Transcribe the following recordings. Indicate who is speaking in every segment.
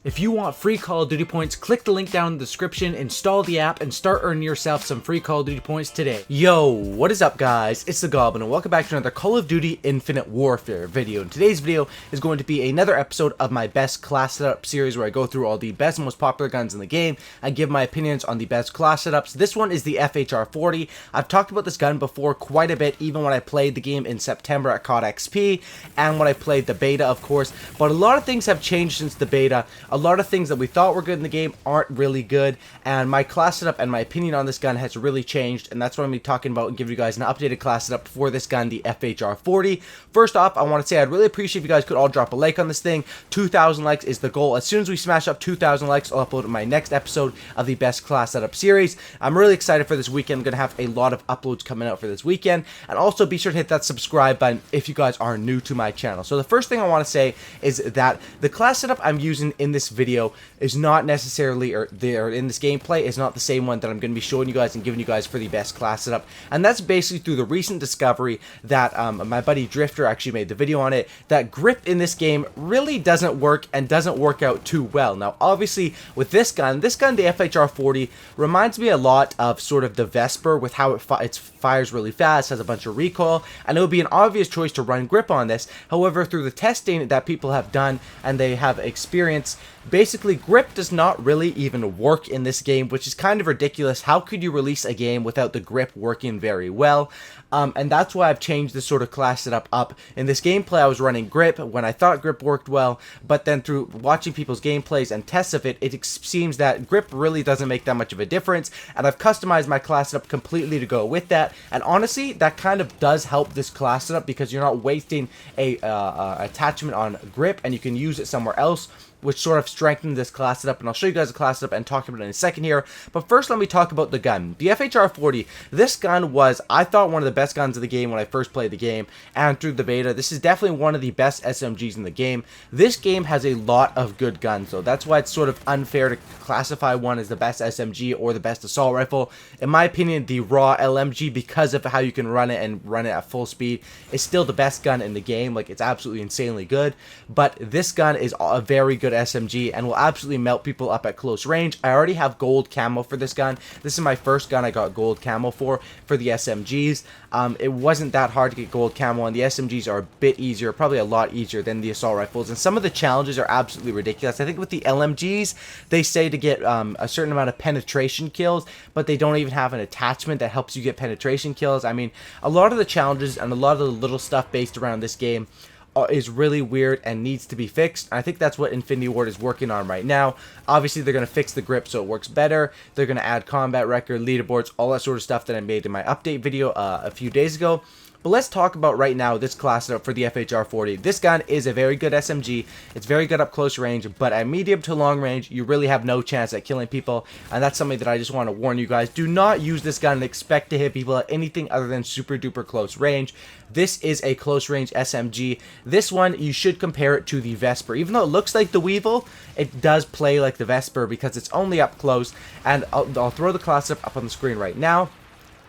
Speaker 1: If you want free Call of Duty points, click the link down in the description, install the app, and start earning yourself some free Call of Duty points today. Yo, what is up guys? It's the Goblin, and welcome back to another Call of Duty Infinite Warfare video. And today's video is going to be another episode of my best class setup series where I go through all the best and most popular guns in the game and give my opinions on the best class setups. This one is the FHR-40. I've talked about this gun before quite a bit, even when I played the game in September at COD XP and when I played the beta, of course. But a lot of things have changed since the beta. A lot of things that we thought were good in the game aren't really good, and my class setup and my opinion on this gun has really changed, and that's what I'm going to be talking about and giving you guys an updated class setup for this gun, the FHR40. First off, I want to say I'd really appreciate if you guys could all drop a like on this thing. 2,000 likes is the goal. As soon as we smash up 2,000 likes, I'll upload my next episode of the best class setup series. I'm really excited for this weekend. I'm going to have a lot of uploads coming out for this weekend, and also be sure to hit that subscribe button if you guys are new to my channel. So the first thing I want to say is that the class setup I'm using in this video is not necessarily, or in this gameplay, is not the same one that I'm going to be showing you guys and giving you guys for the best class setup. And that's basically through the recent discovery that my buddy Drifter actually made the video on it, that grip in this game really doesn't work and doesn't work out too well. Now obviously with this gun, the FHR40 reminds me a lot of sort of the Vesper with how it fires really fast, has a bunch of recoil, and it would be an obvious choice to run grip on this. However, through the testing that people have done and they have experienced, basically grip does not really even work in this game, which is kind of ridiculous. How could you release a game without the grip working very well? And that's why I've changed this sort of class setup up. In this gameplay, I was running grip when I thought grip worked well, but then through watching people's gameplays and tests of it, it seems that grip really doesn't make that much of a difference, and I've customized my class setup completely to go with that. And honestly, that kind of does help this class setup because you're not wasting a attachment on grip, and you can use it somewhere else, which sort of strengthens this class setup, and I'll show you guys the class setup and talk about it in a second here. But first, let me talk about the gun. The FHR40, this gun was, I thought, one of the best guns of the game when I first played the game, and through the beta, this is definitely one of the best SMGs in the game. This game has a lot of good guns, so that's why it's sort of unfair to classify one as the best SMG or the best assault rifle. In my opinion, the raw LMG, because of how you can run it and run it at full speed, is still the best gun in the game. Like, it's absolutely insanely good, but this gun is a very good SMG and will absolutely melt people up at close range. I already have gold camo for this gun. This is my first gun I got gold camo for the SMGs. It wasn't that hard to get gold camo, and the SMGs are a bit easier, probably a lot easier than the assault rifles, and some of the challenges are absolutely ridiculous. I think with the LMGs, they say to get a certain amount of penetration kills, but they don't even have an attachment that helps you get penetration kills. I mean, a lot of the challenges and a lot of the little stuff based around this game is really weird and needs to be fixed. I think that's what Infinity Ward is working on right now. Obviously, they're going to fix the grip so it works better. They're going to add combat record, leaderboards, all that sort of stuff that I made in my update video a few days ago. But let's talk about right now this class setup for the FHR40. This gun is a very good SMG. It's very good up close range, but at medium to long range, you really have no chance at killing people. And that's something that I just want to warn you guys. Do not use this gun and expect to hit people at anything other than super duper close range. This is a close range SMG. This one, you should compare it to the Vesper. Even though it looks like the Weevil, it does play like the Vesper because it's only up close. And I'll throw the class up on the screen right now,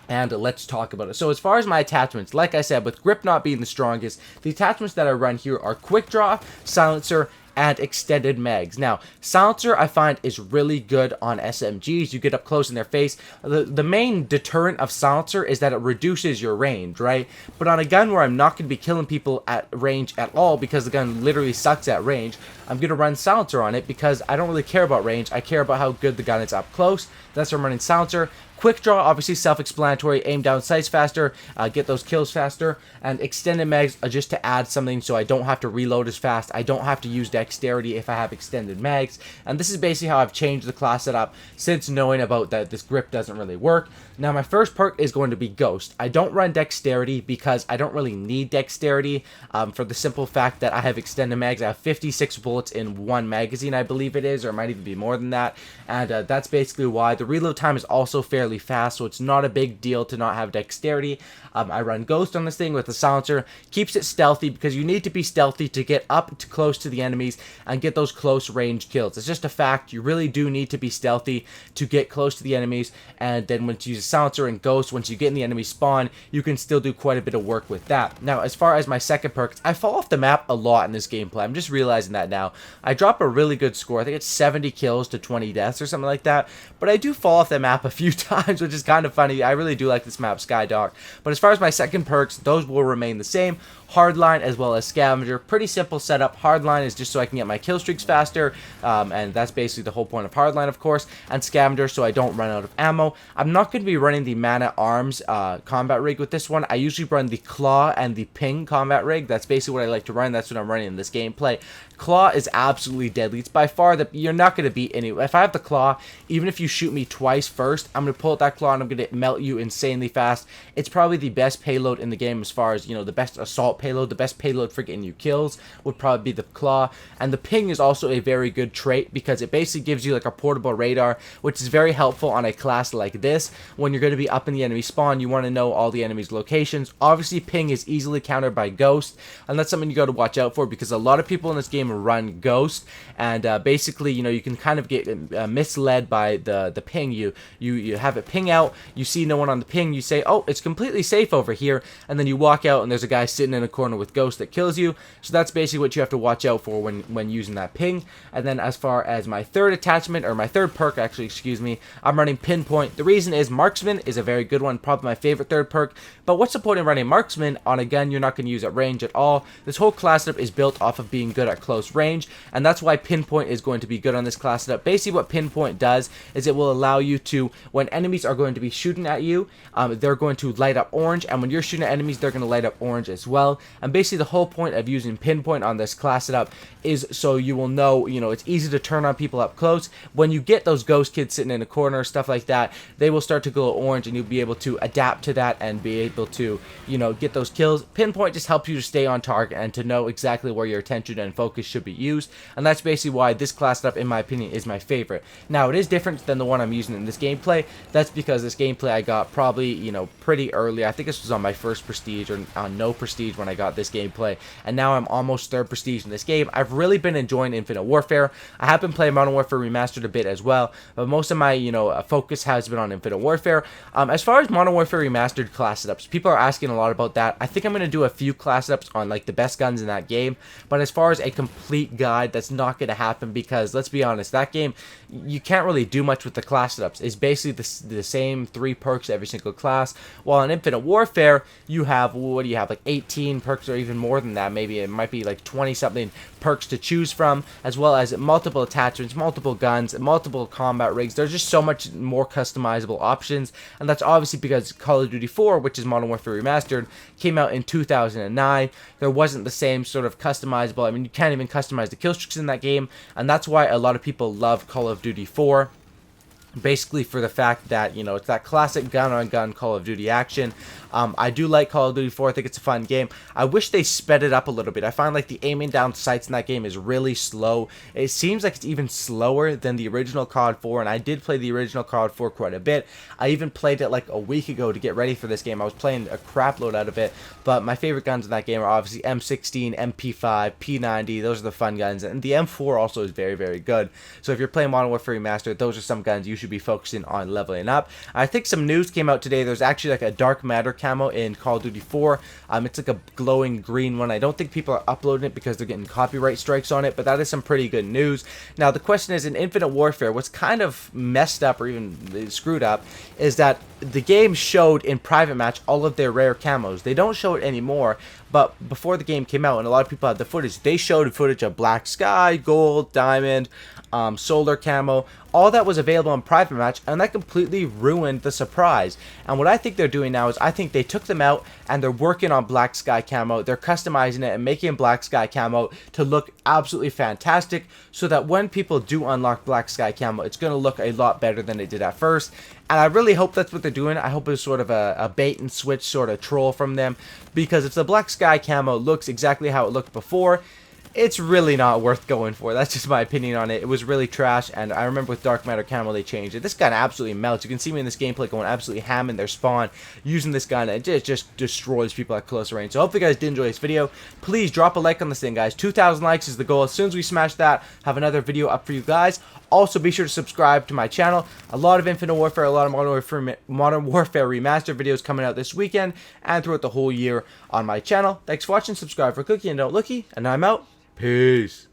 Speaker 1: and let's talk about it. So as far as my attachments, like I said, with grip not being the strongest, the attachments that I run here are quick draw, silencer, and extended mags. Now, silencer I find is really good on SMGs. You get up close in their face. The main deterrent of silencer is that it reduces your range, right? But on a gun where I'm not going to be killing people at range at all because the gun literally sucks at range, I'm going to run silencer on it because I don't really care about range. I care about how good the gun is up close. That's why I'm running silencer. Quick draw, obviously self-explanatory, aim down sights faster, get those kills faster, and extended mags are just to add something so I don't have to reload as fast. I don't have to use dexterity if I have extended mags, and this is basically how I've changed the class setup since knowing about that this grip doesn't really work. Now my first perk is going to be Ghost. I don't run dexterity because I don't really need dexterity for the simple fact that I have extended mags. I have 56 bullets in one magazine, I believe it is, or it might even be more than that, and that's basically why. The reload time is also fairly fairly fast, so it's not a big deal to not have dexterity. I run Ghost on this thing with the silencer, keeps it stealthy because you need to be stealthy to get up to close to the enemies and get those close range kills. It's just a fact, you really do need to be stealthy to get close to the enemies, and then once you use a silencer and Ghost, once you get in the enemy spawn, you can still do quite a bit of work with that. Now, as far as my second perk, I fall off the map a lot in this gameplay. I'm just realizing that now. I drop a really good score. I think it's 70 kills to 20 deaths or something like that, but I do fall off the map a few times, which is kind of funny. I really do like this map, Skydock. But as far as my second perks, those will remain the same. Hardline as well as Scavenger. Pretty simple setup. Hardline is just so I can get my kill streaks faster, and that's basically the whole point of Hardline, of course. And Scavenger so I don't run out of ammo. I'm not going to be running the Man-at-Arms combat rig with this one. I usually run the Claw and the Ping combat rig. That's basically what I like to run. That's what I'm running in this gameplay. Claw is absolutely deadly. It's by far you're not going to beat any. If I have the Claw, even if you shoot me twice first, I'm going to pull out that Claw and I'm going to melt you insanely fast. It's probably the best payload in the game as far as, you know, the best assault payload, the best payload for getting you kills would probably be the Claw. And the Ping is also a very good trait because it basically gives you like a portable radar, which is very helpful on a class like this. When you're going to be up in the enemy spawn, you want to know all the enemy's locations. Obviously, Ping is easily countered by Ghost, and that's something you got to watch out for because a lot of people in this game run Ghost, and basically, you know, you can kind of get misled by the Ping. You have it ping out, you see no one on the Ping, you say, oh, it's completely safe over here, and then you walk out and there's a guy sitting in a corner with Ghost that kills you. So that's basically what you have to watch out for when using that Ping. And then as far as my third attachment, or my third perk actually, excuse me, I'm running Pinpoint. The reason is Marksman is a very good one, probably my favorite third perk, but what's the point in running Marksman on a gun you're not going to use at range at all? This whole class setup is built off of being good at close range, and that's why Pinpoint is going to be good on this class setup. Basically what Pinpoint does is it will allow you to, when enemies are going to be shooting at you, they're going to light up orange, and when you're shooting at enemies, they're going to light up orange as well. And basically the whole point of using Pinpoint on this class setup is so you will know, you know, it's easy to turn on people up close. When you get those ghost kids sitting in a corner, stuff like that, they will start to glow orange, and you'll be able to adapt to that and be able to, you know, get those kills. Pinpoint just helps you to stay on target and to know exactly where your attention and focus should be used, and that's basically why this class setup, in my opinion, is my favorite. Now, it is different than the one I'm using in this gameplay. That's because this gameplay I got probably, you know, pretty early. I think this was on my first prestige or on no prestige when I got this gameplay, and now I'm almost third prestige in this game. I've really been enjoying Infinite Warfare. I have been playing Modern Warfare Remastered a bit as well, but most of my, you know, focus has been on Infinite Warfare. As far as Modern Warfare Remastered class setups, people are asking a lot about that. I think I'm going to do a few class setups on like the best guns in that game, but as far as a complete guide, that's not going to happen because, let's be honest, that game, you can't really do much with the class setups. It's basically the same 3 perks every single class, while in Infinite Warfare, you have, what do you have, like 18 perks or even more than that. Maybe it might be like 20 something perks to choose from, as well as multiple attachments, multiple guns, multiple combat rigs. There's just so much more customizable options, and that's obviously because Call of Duty 4, which is Modern Warfare Remastered, came out in 2009. There wasn't the same sort of customizable, I mean, you can't even customize the kill streaks in that game, and that's why a lot of people love Call of Duty 4. Basically for the fact that, you know, it's that classic gun-on-gun Call of Duty action. I do like Call of Duty 4. I think it's a fun game. I wish they sped it up a little bit. I find like the aiming down sights in that game is really slow. It seems like it's even slower than the original COD 4, and I did play the original COD 4 quite a bit. I even played it like a week ago to get ready for this game. I was playing a crap load out of it, but my favorite guns in that game are obviously M16, MP5, P90. Those are the fun guns, and the M4 also is very, very good. So if you're playing Modern Warfare Remastered, those are some guns you should be focusing on leveling up. I think some news came out today. There's actually like a Dark Matter camo in Call of Duty 4. It's like a glowing green one. I don't think people are uploading it because they're getting copyright strikes on it, but that is some pretty good news. Now the question is, in Infinite Warfare, what's kind of messed up or even screwed up is that the game showed in private match all of their rare camos. They don't show it anymore, but before the game came out and a lot of people had the footage, they showed footage of Black Sky, Gold, Diamond, Solar Camo. All that was available in private match, and that completely ruined the surprise. And what I think they're doing now is I think they took them out and they're working on Black Sky Camo. They're customizing it and making Black Sky Camo to look absolutely fantastic, so that when people do unlock Black Sky Camo, it's going to look a lot better than it did at first. And I really hope that's what they're doing. I hope it's sort of a bait and switch sort of troll from them, because if the Black Sky Camo looks exactly how it looked before, it's really not worth going for. That's just my opinion on it. It was really trash, and I remember with Dark Matter Camo they changed it. This gun absolutely melts. You can see me in this gameplay going absolutely ham in their spawn using this gun, and it just destroys people at close range. So hopefully you guys did enjoy this video. Please drop a like on this thing, guys. 2,000 likes is the goal. As soon as we smash that, have another video up for you guys. Also, be sure to subscribe to my channel. A lot of Infinite Warfare, a lot of Modern Warfare Remastered videos coming out this weekend and throughout the whole year on my channel. Thanks for watching. Subscribe for Cookie and Don't Lookie, and I'm out. Peace.